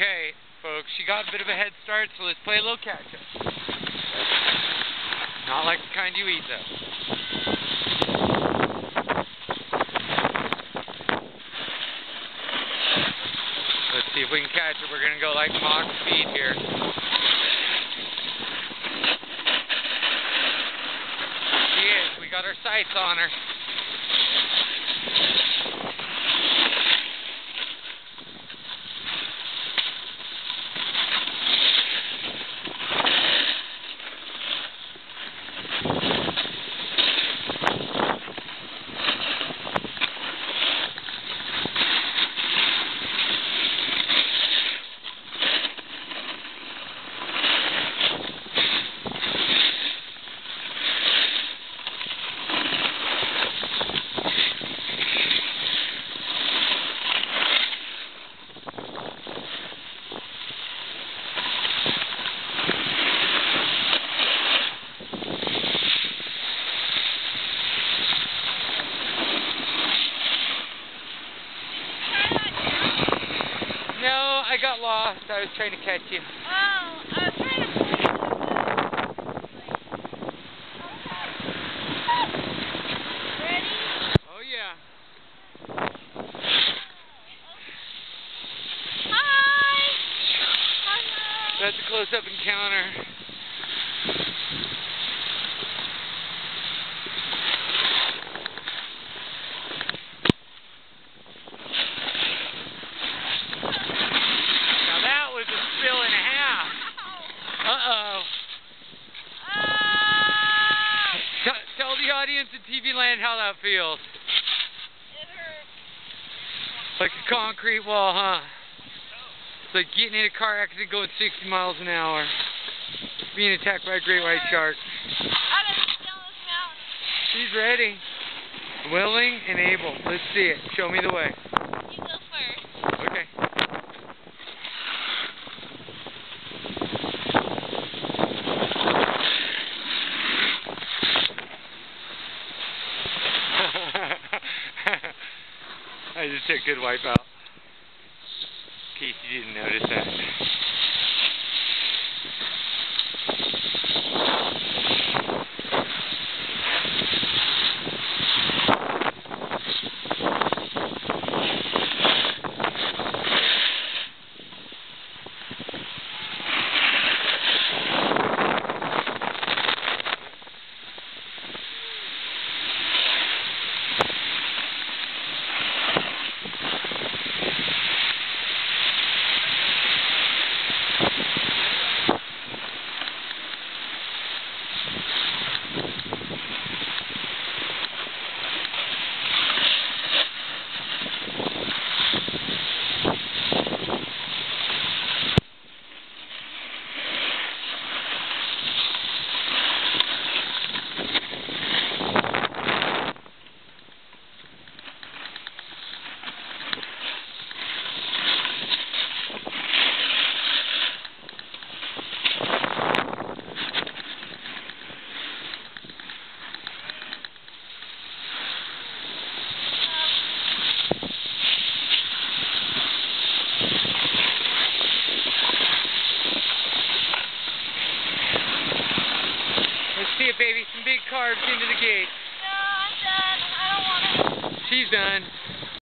Okay, folks, she got a bit of a head start, so let's play a little catch-up. Not like the kind you eat, though. Let's see if we can catch her. We're going to go like Mach speed here. There she is. We got our sights on her. I got lost. I was trying to catch you. Oh, I was trying to point you. Ready? Oh, yeah. Hi! Hello! That's a close-up encounter. Uh-oh. Tell the audience in TV land how that feels. It hurts. Like a concrete wall, huh? It's like getting in a car accident going 60 miles an hour. Being attacked by a great white shark. I gotta get down this mountain. She's ready. Willing and able. Let's see it. Show me the way. You go first. Okay. I just took a good wipe out. In case you didn't notice that. See it, baby. Some big carbs into the gate. No, I'm done. I don't want to. She's done.